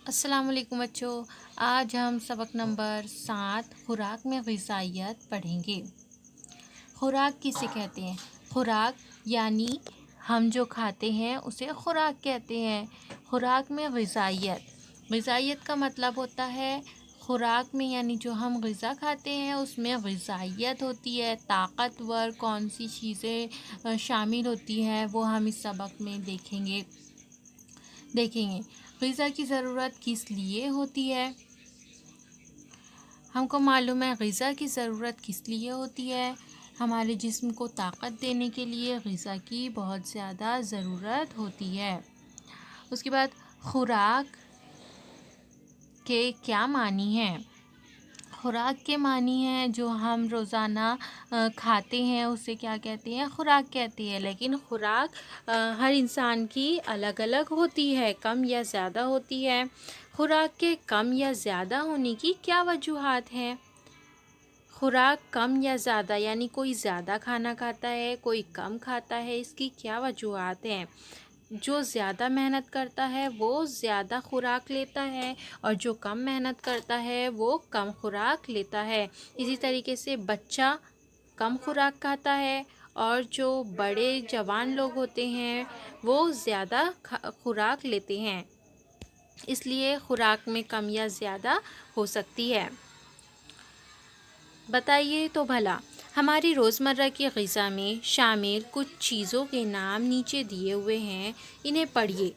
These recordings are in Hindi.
अस्सलाम वालेकुम बच्चों। आज हम सबक नंबर 7 खुराक में ग़िज़ाइयत पढ़ेंगे। खुराक किसे कहते हैं? खुराक यानी हम जो खाते हैं उसे खुराक कहते हैं। खुराक में ग़िज़ाइयत, ग़िज़ाइयत का मतलब होता है खुराक में यानी जो हम ग़िज़ा खाते हैं उसमें ग़िज़ाइयत होती है। ताकतवर कौन सी चीज़ें शामिल होती हैं वो हम इस सबक में देखेंगे। ग़िज़ा की ज़रूरत किस लिए होती है? हमको मालूम है ग़िज़ा की ज़रूरत किस लिए होती है। हमारे जिस्म को ताकत देने के लिए ग़िज़ा की बहुत ज़्यादा ज़रूरत होती है। उसके बाद खुराक के क्या मानी हैं? खुराक के मानी हैं जो हम रोज़ाना खाते हैं उसे क्या कहते हैं? खुराक कहते हैं। लेकिन खुराक हर इंसान की अलग अलग होती है, कम या ज़्यादा होती है। खुराक के कम या ज़्यादा होने की क्या वजूहात हैं? खुराक कम या ज़्यादा यानी कोई ज़्यादा खाना खाता है, कोई कम खाता है, इसकी क्या वजूहात हैं? जो ज़्यादा मेहनत करता है वो ज़्यादा खुराक लेता है और जो कम मेहनत करता है वो कम खुराक लेता है। इसी तरीके से बच्चा कम खुराक खाता है और जो बड़े जवान लोग होते हैं वो ज़्यादा खुराक लेते हैं। इसलिए खुराक में कम या ज़्यादा हो सकती है। बताइए तो भला हमारी रोज़मर्रा की ग़िज़ा में शामिल कुछ चीज़ों के नाम नीचे दिए हुए हैं, इन्हें पढ़िए।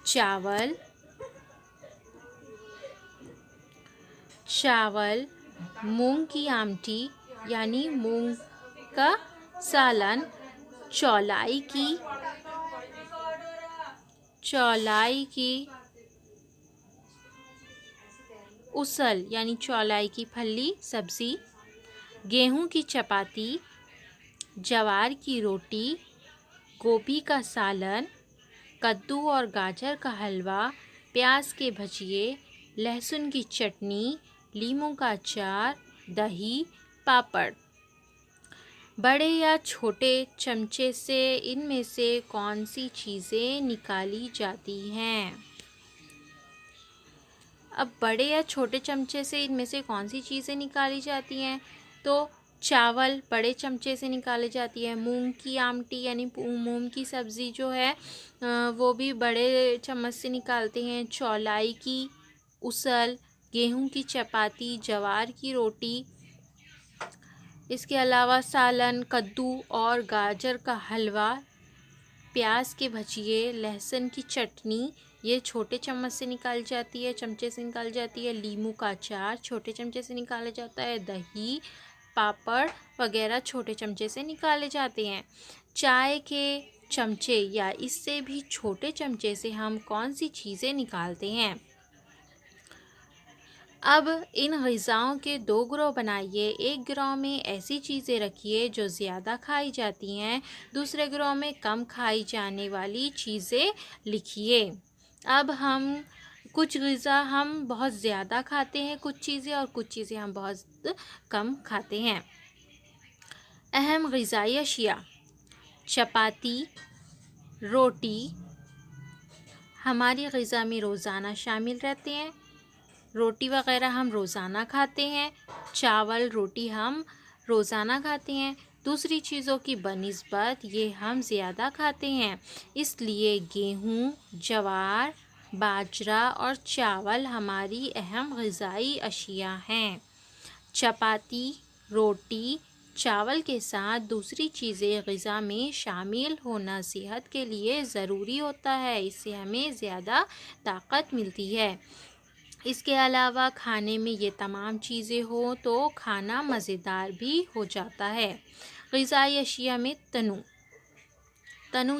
चावल, मूंग की आमटी यानी मूंग का सालन, चौलाई की उसल यानी चौलाई की फली सब्ज़ी, गेहूं की चपाती, जवार की रोटी, गोभी का सालन, कद्दू और गाजर का हलवा, प्याज के भजिए, लहसुन की चटनी, लीमू का अचार, दही, पापड़। बड़े या छोटे चमचे से इनमें से कौन सी चीज़ें निकाली जाती हैं? अब बड़े या छोटे चमचे से इनमें से कौन सी चीज़ें निकाली जाती हैं? तो चावल बड़े चमचे से निकाली जाती है। मूंग की आमटी यानी मूंग की सब्ज़ी जो है वो भी बड़े चम्मच से निकालते हैं। चौलाई की उसल, गेहूं की चपाती, जवार की रोटी, इसके अलावा सालन, कद्दू और गाजर का हलवा, प्याज के भजिए, लहसुन की चटनी, ये छोटे चम्मच से निकाली जाती है, चमचे से निकाली जाती है। लीमू का अचार छोटे चमचे से निकाला जाता है। दही, पापड़ वगैरह छोटे चमचे से निकाले जाते हैं। चाय के चमचे या इससे भी छोटे चमचे से हम कौन सी चीज़ें निकालते हैं? अब इन ग़िज़ाओं के दो गिरोह बनाइए। एक गिरोह में ऐसी चीज़ें रखिए जो ज़्यादा खाई जाती हैं, दूसरे गिरोह में कम खाई जाने वाली चीज़ें लिखिए। अब हम कुछ ग़िज़ा हम बहुत ज़्यादा खाते हैं कुछ चीज़ें और कुछ चीज़ें हम बहुत कम खाते हैं। अहम ग़िज़ाई अशिया: चपाती, रोटी हमारी ग़िज़ा में रोज़ाना शामिल रहते हैं। रोटी वग़ैरह हम रोज़ाना खाते हैं। चावल रोटी हम रोज़ाना खाते हैं। दूसरी चीज़ों की बनिस्बत ये हम ज़्यादा खाते हैं। इसलिए गेहूँ, जवार, बाजरा और चावल हमारी अहम ग़िज़ाई अशिया हैं। चपाती, रोटी, चावल के साथ दूसरी चीज़ें ग़िज़ा में शामिल होना सेहत के लिए ज़रूरी होता है। इससे हमें ज़्यादा ताकत मिलती है। इसके अलावा खाने में ये तमाम चीज़ें हो तो खाना मज़ेदार भी हो जाता है। ग़िज़ाई अशिया में तनु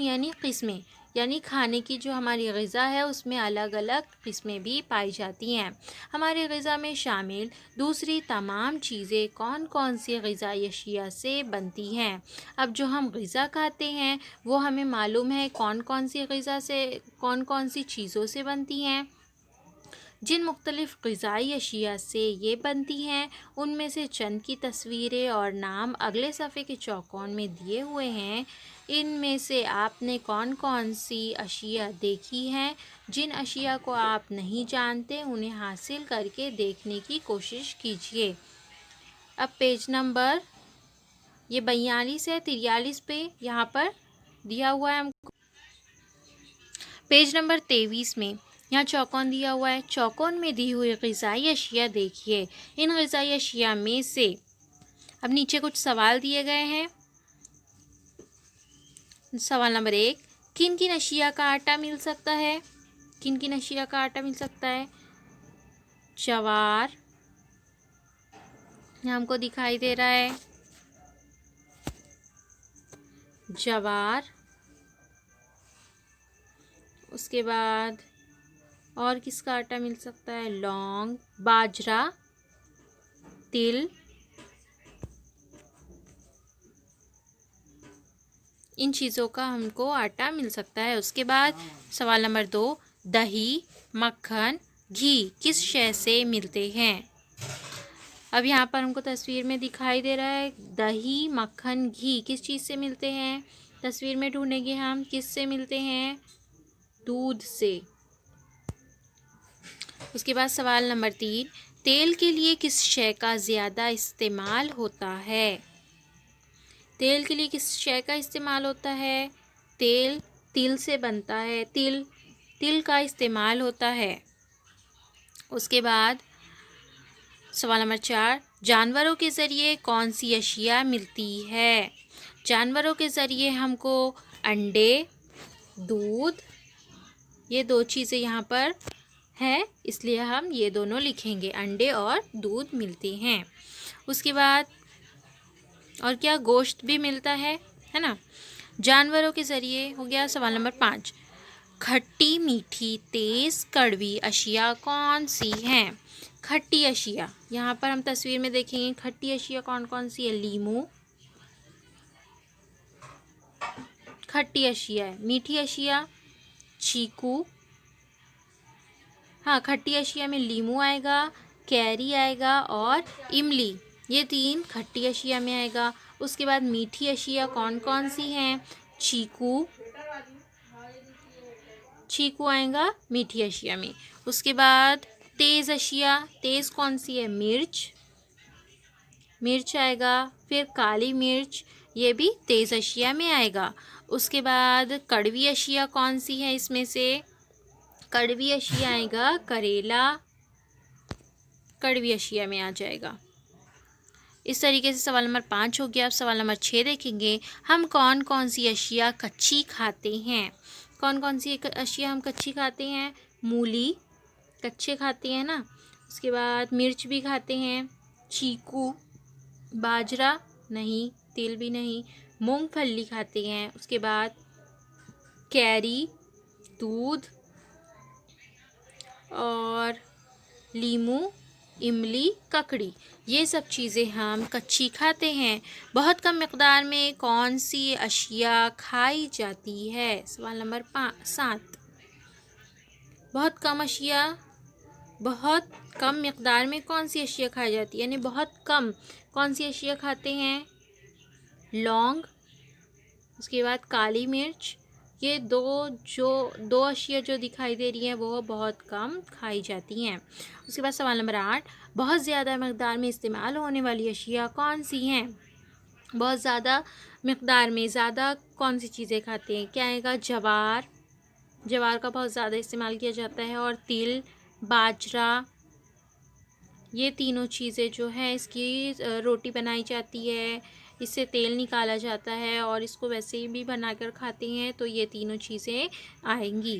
यानी किस्में, यानी खाने की जो हमारी ग़िज़ा है उसमें अलग अलग किस्में भी पाई जाती हैं। हमारी ग़िज़ा में शामिल दूसरी तमाम चीज़ें कौन कौन सी ग़िज़ाई अशिया से बनती हैं? अब जो हम ग़िज़ा खाते हैं वो हमें मालूम है कौन कौन सी ग़िज़ा से कौन कौन सी चीज़ों से बनती हैं। जिन मुख्तलिफ़ ग़िज़ाई अशिया से ये बनती हैं उनमें से चंद की तस्वीरें और नाम अगले सफ़े के चौकोन में दिए हुए हैं। इनमें से आपने कौन कौन सी अशिया देखी हैं? जिन अशिया को आप नहीं जानते उन्हें हासिल करके देखने की कोशिश कीजिए। अब पेज नंबर ये 42 है, 43 पे यहाँ पर दिया हुआ है हमको। पेज नंबर 23 में यहाँ चौकोन दिया हुआ है। चौकोन में दी हुई ग़िज़ाई अशिया देखिए। इन ग़िज़ाई अशिया में से अब नीचे कुछ सवाल दिए गए हैं। सवाल नंबर 1, किन किन अशिया का आटा मिल सकता है? किन किन अशिया का आटा मिल सकता है? ज्वार यहाँ हमको दिखाई दे रहा है, ज्वार। उसके बाद और किसका आटा मिल सकता है? लौंग, बाजरा, तिल। इन चीज़ों का हमको आटा मिल सकता है। उसके बाद सवाल नंबर 2, दही, मक्खन, घी किस शय से मिलते हैं? अब यहाँ पर हमको तस्वीर में दिखाई दे रहा है दही, मक्खन, घी किस चीज़ से मिलते हैं? तस्वीर में ढूंढेंगे हम किस से मिलते हैं? दूध से। उसके बाद सवाल नंबर 3, तेल के लिए किस शय का ज़्यादा इस्तेमाल होता है? तेल के लिए किस शय का इस्तेमाल होता है? तेल तिल से बनता है, तिल का इस्तेमाल होता है। उसके बाद सवाल नंबर 4, जानवरों के ज़रिए कौन सी अशिया मिलती है? जानवरों के ज़रिए हमको अंडे, दूध, ये 2 चीज़ें यहाँ पर हैं, इसलिए हम ये दोनों लिखेंगे, अंडे और दूध मिलते हैं। उसके बाद और क्या? गोश्त भी मिलता है ना। जानवरों के ज़रिए हो गया। सवाल नंबर 5, खट्टी, मीठी, तेज़, कड़वी अशिया कौन सी हैं? खट्टी अशिया यहाँ पर हम तस्वीर में देखेंगे। खट्टी अशिया कौन कौन सी है? लीमू खट्टी अशिया है। मीठी अशिया चीकू, हाँ खट्टी अशिया में लीमू आएगा, कैरी आएगा और इमली, ये 3 खट्टी अशिया में आएगा। उसके बाद मीठी अशिया कौन कौन सी हैं? चीकू आएगा मीठी अशिया में। उसके बाद तेज़ अशिया, तेज़ कौन सी है? मिर्च आएगा। फिर काली मिर्च, ये भी तेज़ अशिया में आएगा। उसके बाद कड़वी अशिया कौन सी है इसमें से? कड़वी अशिया आएगा करेला, कड़वी अशिया में आ जाएगा। इस तरीके से सवाल नंबर 5 हो गया। अब सवाल नंबर 6 देखेंगे, हम कौन कौन सी अशिया कच्ची खाते हैं? कौन कौन सी अशिया हम कच्ची खाते हैं? मूली कच्चे खाते हैं ना। उसके बाद मिर्च भी खाते हैं, चीकू, बाजरा नहीं, तिल भी नहीं, मूंगफली खाते हैं। उसके बाद कैरी, दूध और लीमू, इमली, ककड़ी, ये सब चीज़ें हम कच्ची खाते हैं। बहुत कम मिक़दार में कौन सी अशिया खाई जाती है? सवाल नंबर 7, बहुत कम मिक़दार में कौन सी अशिया खाई जाती है? यानी बहुत कम कौन सी अशिया खाते हैं? लौंग, उसके बाद काली मिर्च, ये दो अशिया जो दिखाई दे रही हैं वो बहुत कम खाई जाती हैं। उसके बाद सवाल नंबर 8, बहुत ज़्यादा मिक़दार में इस्तेमाल होने वाली अशिया कौन सी हैं? बहुत ज़्यादा मिक़दार में ज़्यादा कौन सी चीज़ें खाते हैं? क्या आएगा? ज्वार का बहुत ज़्यादा इस्तेमाल किया जाता है और तिल, बाजरा, ये तीनों चीज़ें जो है इसकी रोटी बनाई जाती है, इससे तेल निकाला जाता है और इसको वैसे भी बनाकर खाते हैं, तो ये तीनों चीज़ें आएंगी।